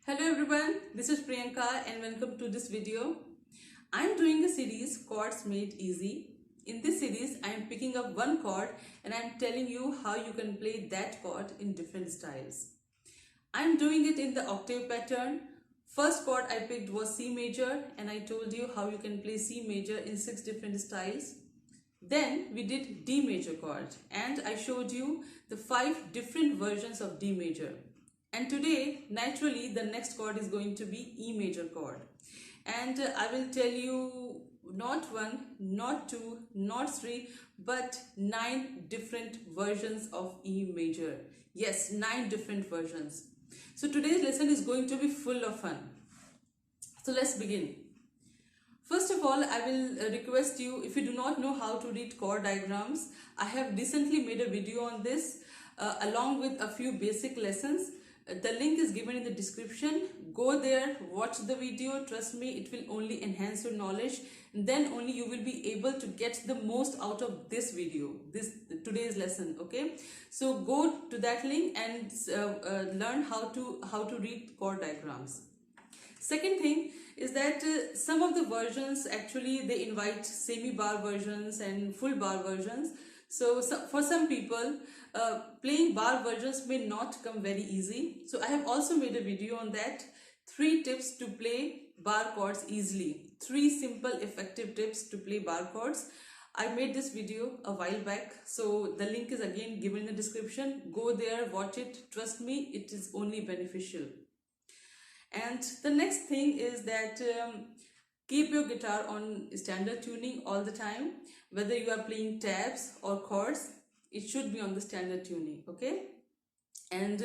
Hello everyone, this is Priyanka and welcome to this video. I am doing a series Chords Made Easy. In this series, I am picking up one chord and I am telling you how you can play that chord in different styles. I am doing it in the octave pattern. First chord I picked was C major and I told you how you can play C major in 6 different styles. Then we did D major chord and I showed you the 5 different versions of D major. And today, naturally, the next chord is going to be E major chord. And I will tell you not one, not two, not three, but 9 different versions of E major. Yes, 9 different versions. So today's lesson is going to be full of fun. So let's begin. First of all, I will request you, if you do not know how to read chord diagrams, I have recently made a video on this along with a few basic lessons. The link is given in the description. Go there, watch the video. Trust me, it will only enhance your knowledge. Then only you will be able to get the most out of this video, today's lesson. Okay, so go to that link and learn how to read chord diagrams. Second thing is that some of the versions actually they invite semi-bar versions and full bar versions. So for some people, playing bar versions may not come very easy. So I have also made a video on that. 3 tips to play bar chords easily. 3 simple effective tips to play bar chords. I made this video a while back. So the link is again given in the description. Go there, watch it. Trust me, it is only beneficial. And the next thing is that keep your guitar on standard tuning all the time. Whether you are playing tabs or chords, it should be on the standard tuning, okay? And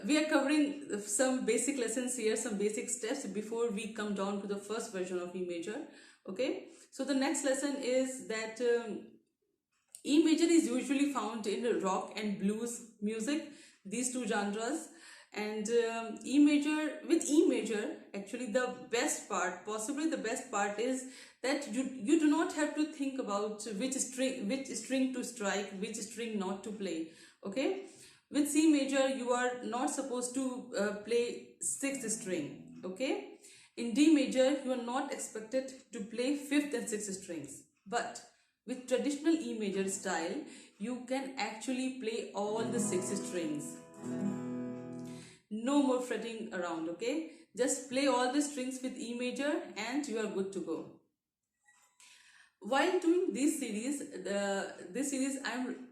we are covering some basic lessons here, some basic steps before we come down to the first version of E major, okay? So the next lesson is that E major is usually found in rock and blues music, these 2 genres. And with E major, actually the best part, possibly the best part is that you do not have to think about which string to strike, which string not to play, okay? With C major, you are not supposed to play 6th string, okay? In D major, you are not expected to play 5th and 6th strings. But with traditional E major style, you can actually play all the 6 strings. No more fretting around, okay? Just play all the strings with E major and you are good to go. While doing this series,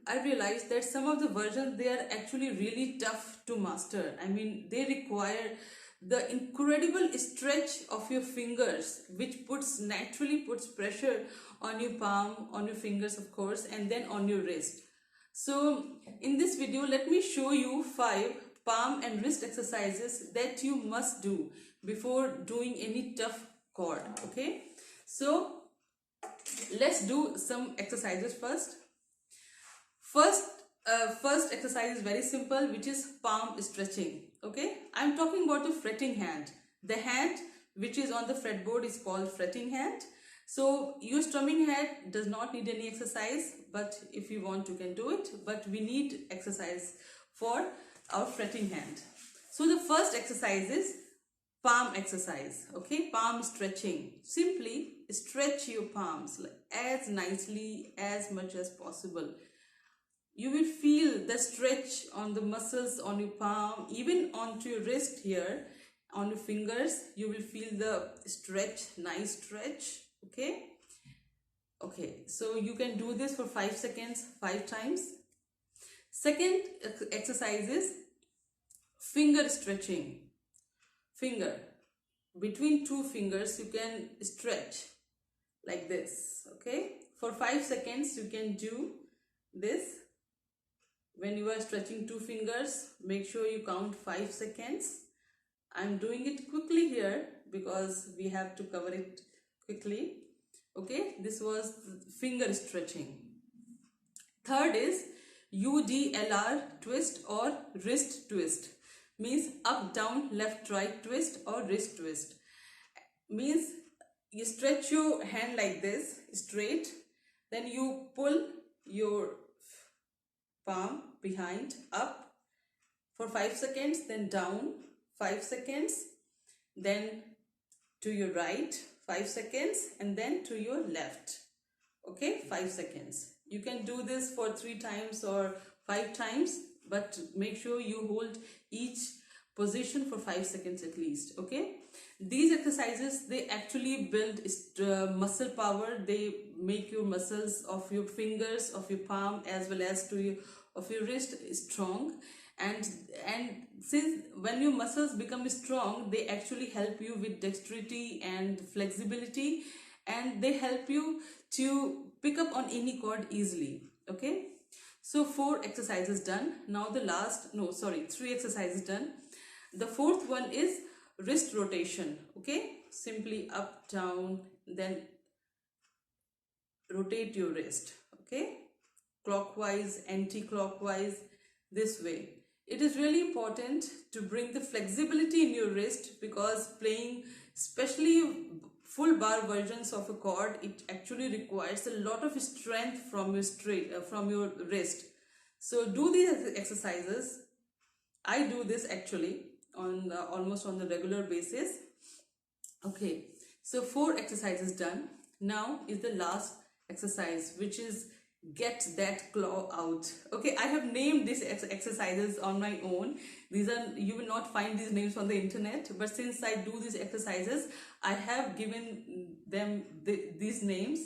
I realized that some of the versions, they are actually really tough to master. I mean, they require the incredible stretch of your fingers, which naturally puts pressure on your palm, on your fingers of course, and then on your wrist. So in this video, let me show you 5 palm and wrist exercises that you must do before doing any tough chord, okay? So let's do some exercises first. First exercise is very simple, which is palm stretching, okay? I'm talking about the fretting hand. The hand which is on the fretboard is called fretting hand. So your strumming hand does not need any exercise, but if you want you can do it, but we need exercise for our fretting hand. So the first exercise is palm exercise, okay? Palm stretching. Simply stretch your palms as nicely, as much as possible. You will feel the stretch on the muscles on your palm, even onto your wrist here, on your fingers. You will feel the stretch, nice stretch, okay? Okay, so you can do this for 5 seconds, 5 times. Second exercise is finger stretching. Finger. Between 2 fingers, you can stretch like this, okay? For 5 seconds, you can do this. When you are stretching 2 fingers, make sure you count 5 seconds. I'm doing it quickly here because we have to cover it quickly, okay? This was finger stretching. Third is UDLR twist or wrist twist. Means up, down, left, right twist or wrist twist. Means you stretch your hand like this, straight. Then you pull your palm behind, up for 5 seconds, then down 5 seconds, then to your right 5 seconds, and then to your left. Okay, 5 seconds. You can do this for 3 times or 5 times, but make sure you hold each position for 5 seconds at least. Okay, these exercises, they actually build muscle power. They make your muscles of your fingers, of your palm, as well as to your of your wrist strong. And since when your muscles become strong, they actually help you with dexterity and flexibility, and they help you to pick up on any chord easily. Okay, so 4 exercises done. Now the last, no sorry, 3 exercises done. The fourth one is wrist rotation. Okay, simply up, down, then rotate your wrist. Okay, clockwise, anti-clockwise, this way. It is really important to bring the flexibility in your wrist, because playing especially full bar versions of a chord, it actually requires a lot of strength from your wrist. So do these exercises. I do this actually on almost on the regular basis. Okay, so 4 exercises done. Now is the last exercise, which is get that claw out. Okay, I have named these exercises on my own. These are, you will not find these names on the internet, but since I do these exercises, I have given them these names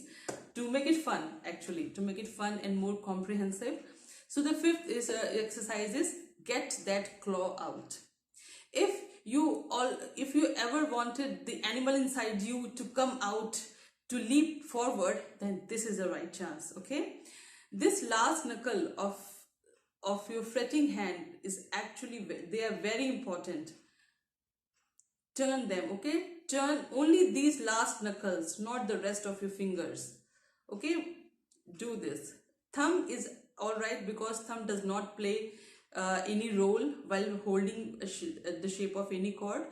to make it fun, actually, to make it fun and more comprehensive. So the 5th is exercise is get that claw out. If you ever wanted the animal inside you to come out, to leap forward, then this is the right chance. Okay, this last knuckle of your fretting hand is actually, they are very important. Turn them. Okay, turn only these last knuckles, not the rest of your fingers. Okay, do this. Thumb is all right, because thumb does not play any role while holding the shape of any chord.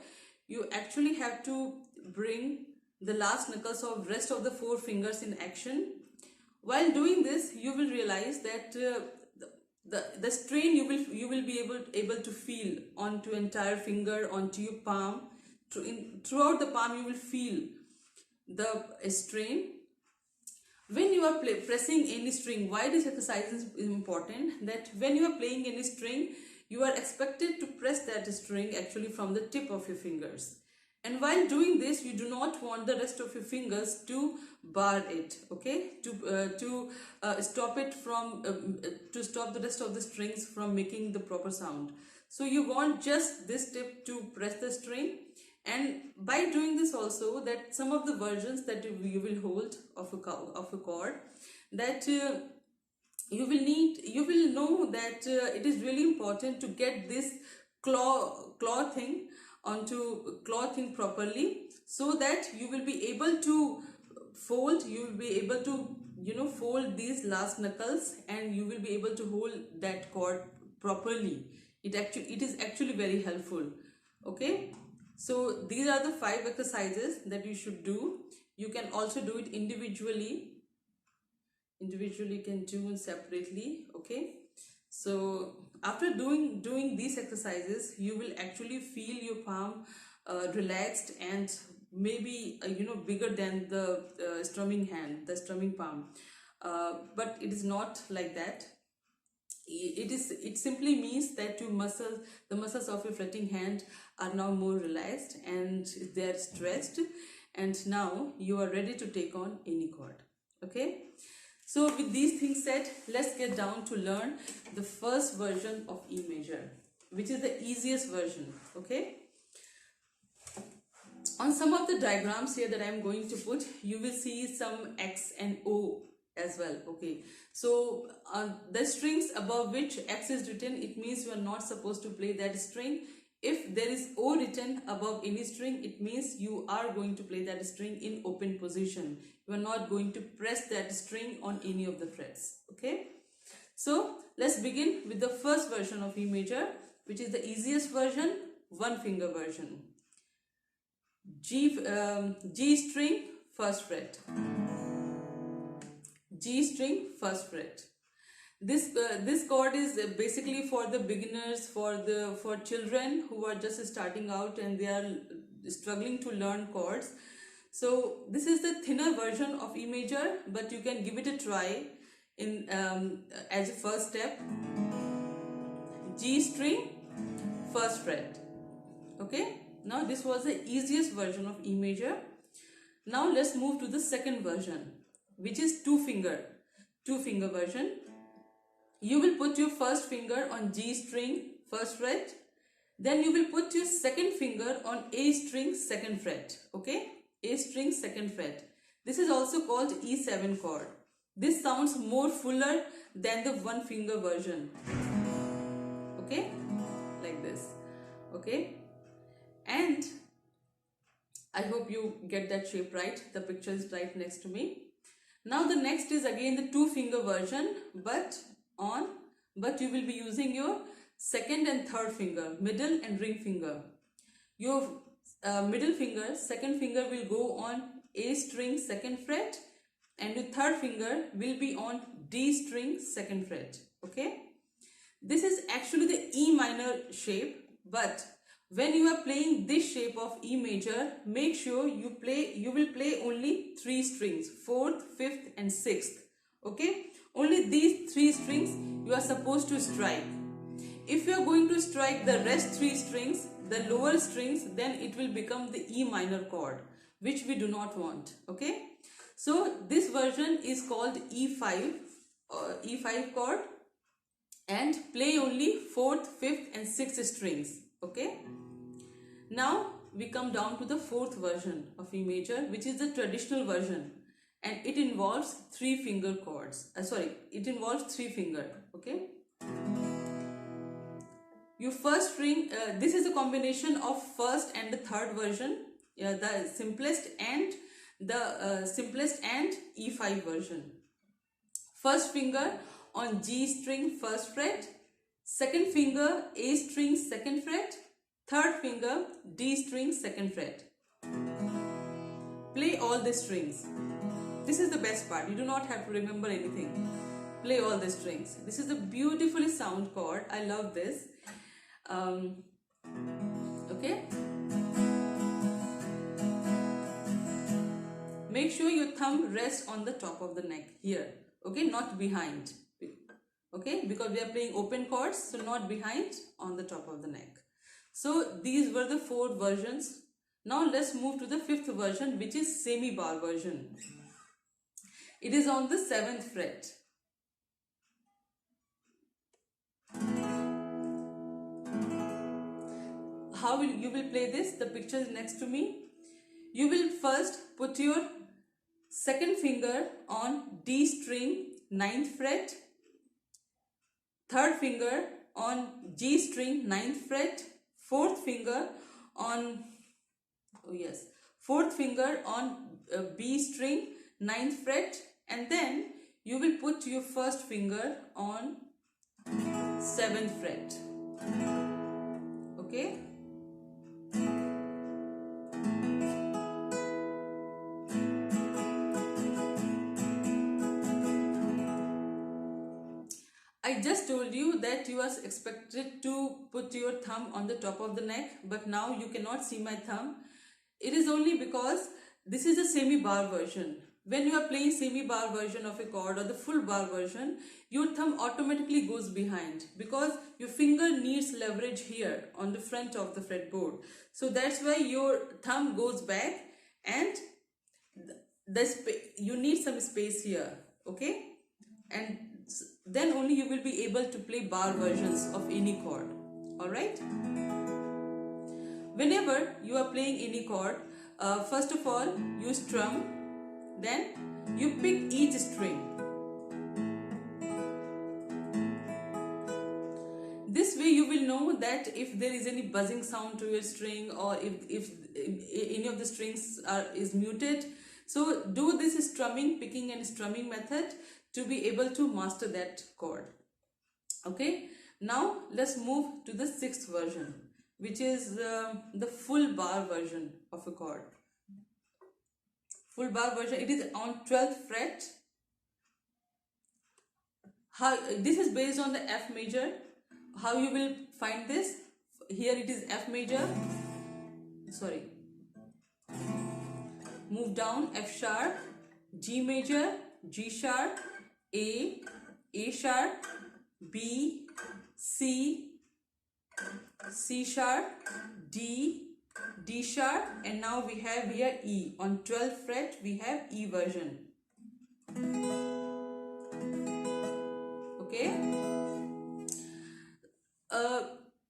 You actually have to bring the last knuckles of rest of the 4 fingers in action. While doing this, you will realize that the strain you will be able to feel onto entire finger, onto your palm. Throughout the palm, you will feel the strain. When you are pressing any string, why this exercise is important, that when you are playing any string, you are expected to press that string actually from the tip of your fingers. And while doing this, you do not want the rest of your fingers to bar it, okay, to stop it from to stop the rest of the strings from making the proper sound. So you want just this tip to press the string. And by doing this also, that some of the versions that you will hold of a chord, that you will know that it is really important to get this claw thing properly, so that you will be able to fold, you will be able to fold these last knuckles, and you will be able to hold that chord properly. It is actually very helpful. Okay, so these are the 5 exercises that you should do. You can also do it individually. You can do it separately. Okay, so after doing these exercises, you will actually feel your palm relaxed, and maybe bigger than the strumming hand, the strumming palm. But it is not like that. It simply means that the muscles of your fretting hand are now more relaxed, and they are stretched, and now you are ready to take on any chord. Okay, so with these things said, let's get down to learn the first version of E major, which is the easiest version. Okay, on some of the diagrams here that I am going to put, you will see some X and O as well. Okay, so the strings above which X is written, it means you are not supposed to play that string. If there is O written above any string, it means you are going to play that string in open position. You are not going to press that string on any of the frets. Okay, so let's begin with the first version of E major, which is the easiest version, 1 finger version. G string, first fret. G string, first fret. This chord is basically for the beginners, for children who are just starting out and they are struggling to learn chords. So this is the thinner version of E major, but you can give it a try in as a first step. G string, first fret. Okay, now this was the easiest version of E major. Now let's move to the second version, which is two finger version. You will put your first finger on G string, first fret. Then you will put your second finger on A string, second fret. Okay, A string, second fret. This is also called E7 chord. This sounds more fuller than the one finger version. Okay, like this. Okay, and I hope you get that shape right. The picture is right next to me. Now the next is again the two finger version, but you will be using your second and third finger, middle and ring finger. Your middle finger, second finger will go on A string, second fret, and your third finger will be on D string, second fret. Okay, this is actually the E minor shape, but when you are playing this shape of E major, make sure you will play only three strings, fourth, fifth and sixth. Okay, only these three strings you are supposed to strike. If you are going to strike the rest three strings, the lower strings, then it will become the E minor chord, which we do not want. Okay, so this version is called E5 chord, and play only fourth, fifth and sixth strings. Okay, now we come down to the fourth version of E major, which is the traditional version, and it involves three finger chords. It involves three finger. Okay, your first string, this is a combination of first and the third version, the simplest and E5 version. First finger on G string, first fret, second finger A string, second fret, third finger D string, second fret. Play all the strings. This is the best part. You do not have to remember anything. Play all the strings. This is a beautifully sound chord. I love this. Okay. Make sure your thumb rests on the top of the neck here. Okay, not behind. Okay, because we are playing open chords, so not behind, on the top of the neck. So these were the four versions. Now let's move to the fifth version, which is semi-bar version. It is on the 7th fret. How you will play this? The picture is next to me. You will first put your second finger on D string, 9th fret, third finger on G string, 9th fret, fourth finger on B string, 9th fret, and then you will put your first finger on 7th fret. Okay. I just told you that you are expected to put your thumb on the top of the neck, but now you cannot see my thumb. It is only because this is a semi-bar version. When you are playing semi-bar version of a chord or the full bar version, your thumb automatically goes behind because your finger needs leverage here on the front of the fretboard. So that's why your thumb goes back and you need some space here. Okay, and then only you will be able to play bar versions of any chord. Alright? Whenever you are playing any chord, first of all you strum, then you pick each string. This way you will know that if there is any buzzing sound to your string, or if any of the strings is muted. So do this strumming, picking and strumming method to be able to master that chord. Okay, now let's move to the 6th version, which is the full bar version of a chord. Full bar version, it is on 12th fret. How this is based on the F major. How you will find this? Here it is F major. Sorry. Move down, F sharp, G major, G sharp, A sharp, B, C, C sharp, D sharp, and now we have here E. On 12th fret we have E version. Okay.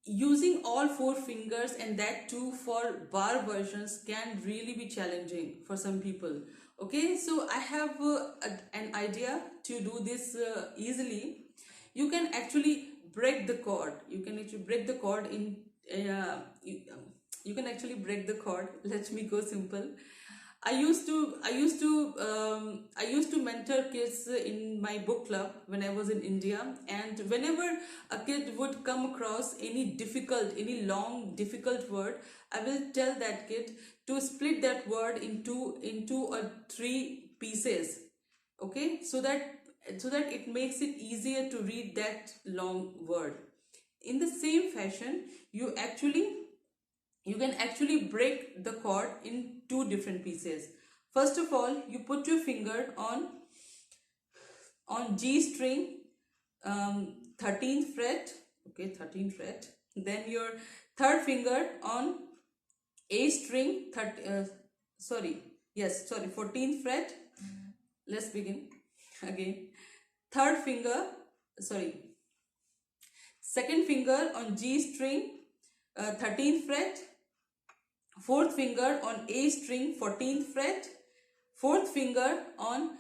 Using all four fingers, and that too for bar versions, can really be challenging for some people. Okay, so I have an idea to do this easily. You can actually break the chord. You can actually break the chord in you can actually break the chord. Let me go simple. I used to mentor kids in my book club when I was in India, and whenever a kid would come across any long difficult word, I will tell that kid to split that word into or three pieces. Okay, so that it makes it easier to read that long word. In the same fashion, you can actually break the chord in two different pieces. First of all, you put your finger on G string, 13th fret, okay, 13th fret. Then your third finger on A string, 14th fret. Let's begin again. Second finger on G string, 13th fret. Fourth finger on A string, 14th fret. Fourth finger on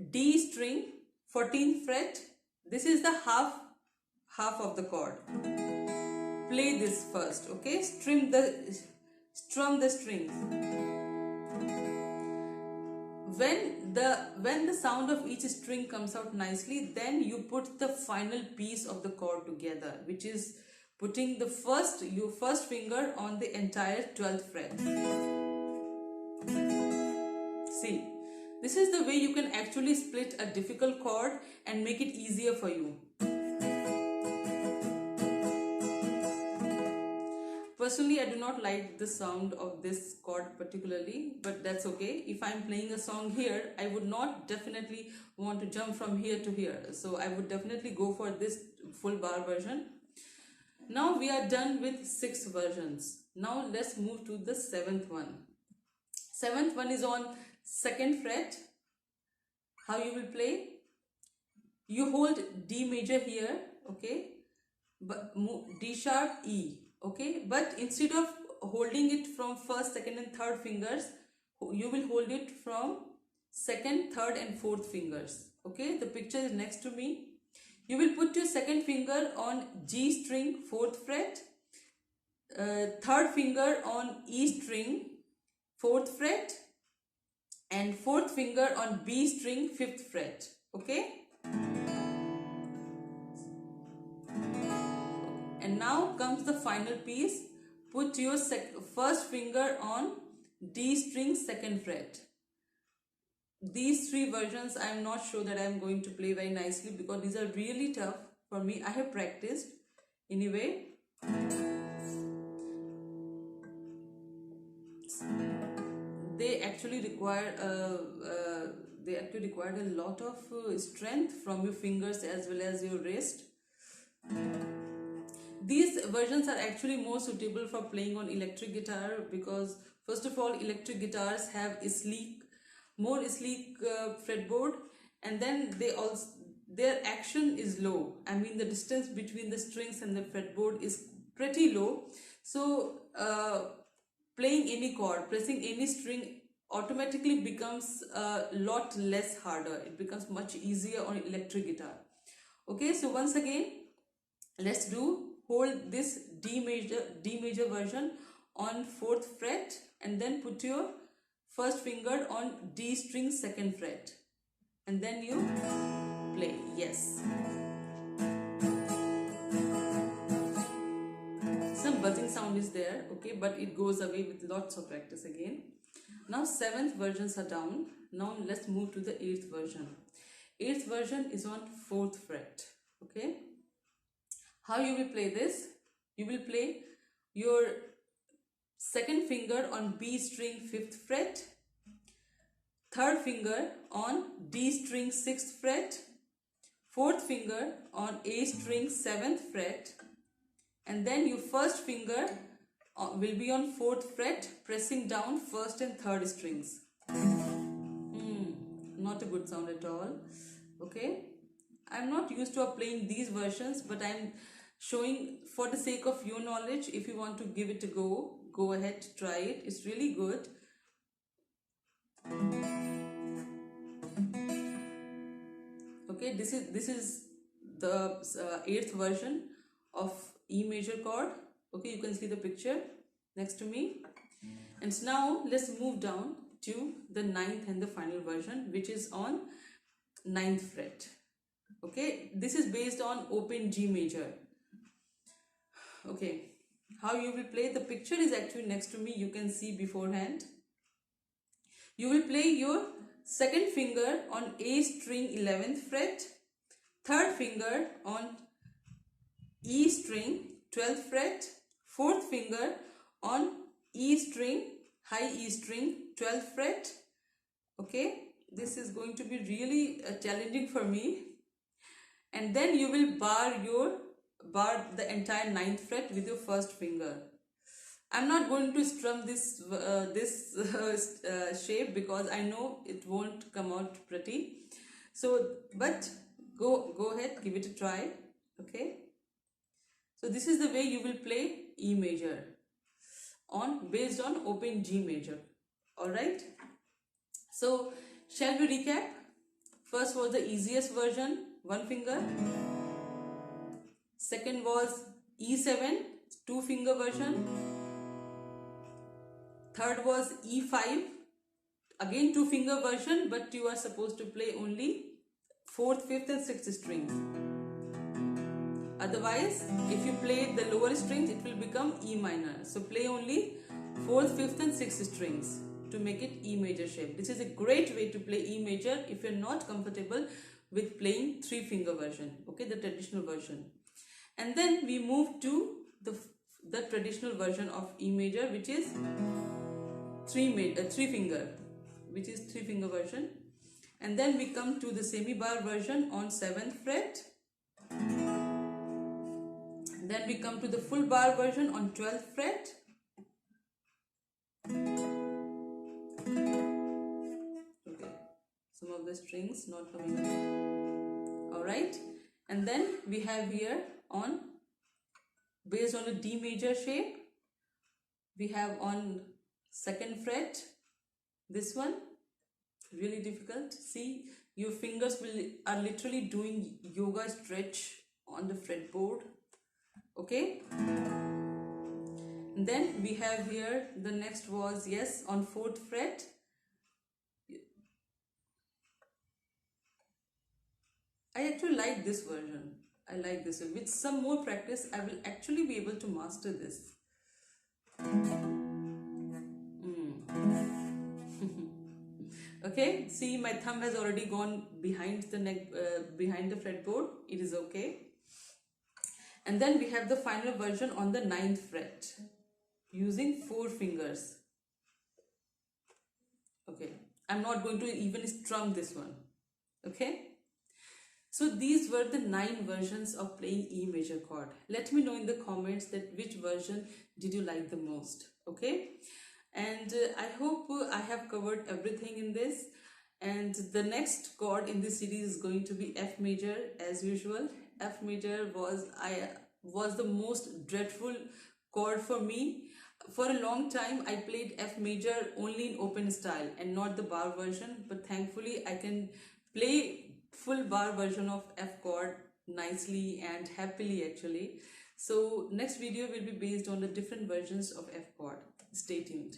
D string, 14th fret. This is the half of the chord. Play this first, okay? Strum the strings. When the sound of each string comes out nicely, then you put the final piece of the chord together, which is putting your first finger on the entire 12th fret. See, this is the way you can actually split a difficult chord and make it easier for you. Personally, I do not like the sound of this chord particularly, but that's okay. If I'm playing a song here, I would not definitely want to jump from here to here. So I would definitely go for this full bar version. Now we are done with 6 versions. Now let's move to the 7th one. 7th one is on 2nd fret. How you will play? You hold D major here, okay? But D sharp, E, okay? But instead of holding it from 1st, 2nd and 3rd fingers, you will hold it from 2nd, 3rd and 4th fingers, okay? The picture is next to me. You will put your 2nd finger on G string, 4th fret, 3rd finger on E string, 4th fret, and 4th finger on B string, 5th fret, okay? And now comes the final piece. Put your first finger on D string, 2nd fret. These 3 versions I am not sure that I am going to play very nicely because these are really tough for me. I have practiced anyway. They actually require a lot of strength from your fingers as well as your wrist. These versions are actually more suitable for playing on electric guitar because first of all, electric guitars have more sleek fretboard, and then their action is low. I mean, the distance between the strings and the fretboard is pretty low. So playing any chord, pressing any string automatically becomes a lot less harder. It becomes much easier on electric guitar. Okay, so once again, let's hold this D major version on 4th fret, and then put your first finger on D string, 2nd fret, and then you play. Yes. Some buzzing sound is there, okay, but it goes away with lots of practice again. Now 7th versions are down. Now let's move to the 8th version. Eighth version is on 4th fret. Okay, how you will play this? You will play your second finger on B string 5th fret, third finger on D string 6th fret, fourth finger on A string 7th fret, and then your first finger will be on 4th fret, pressing down first and third strings. Not a good sound at all. Okay, I'm not used to playing these versions, but I'm showing for the sake of your knowledge. If you want to give it a go ahead, try it. It's really good. Okay, this is the 8th version of E major chord. Okay, you can see the picture next to me. And now let's move down to the 9th and the final version, which is on 9th fret. Okay, this is based on open G major. Okay, how you will play? The picture is actually next to me, you can see beforehand. You will play your second finger on A string 11th fret, third finger on E string 12th fret, fourth finger on E string, high E string 12th fret. Okay, this is going to be really challenging for me. And then you will bar the entire 9th fret with your first finger. I'm not going to strum this shape because I know it won't come out pretty. So, but go ahead, give it a try. Okay. So this is the way you will play E major based on open G major. All right. So shall we recap? First was the easiest version, one finger. Second was E7, two finger version. Third was E5, again two finger version, but you are supposed to play only 4th, 5th and 6th strings. Otherwise, if you play the lower strings, it will become E minor. So play only 4th, 5th and 6th strings to make it E major shape. This is a great way to play E major if you're not comfortable with playing 3 finger version, okay, the traditional version. And then we move to the traditional version of E major, which is 3 finger, which is 3 finger version. And then we come to the semi bar version on 7th fret. Then we come to the full bar version on 12th fret. Okay, some of the strings not coming up. Alright, and then we have here on, based on a D major shape, we have on 2nd fret, this one, really difficult. See, your fingers are literally doing yoga stretch on the fretboard. Okay, and then we have here, the next was, yes, on 4th fret. I actually like this version. I like this one. With some more practice, I will actually be able to master this. Okay, see, my thumb has already gone behind the neck, behind the fretboard. It is okay. And then we have the final version on the 9th fret using 4 fingers. Okay, I'm not going to even strum this one. Okay, so these were the 9 versions of playing E major chord. Let me know in the comments that which version did you like the most. Okay, and I hope I have covered everything in this. And the next chord in this series is going to be F major as usual. F major was the most dreadful chord for me. For a long time I played F major only in open style and not the bar version, but thankfully I can play full bar version of F chord nicely and happily actually. So next video will be based on the different versions of F chord. Stay tuned.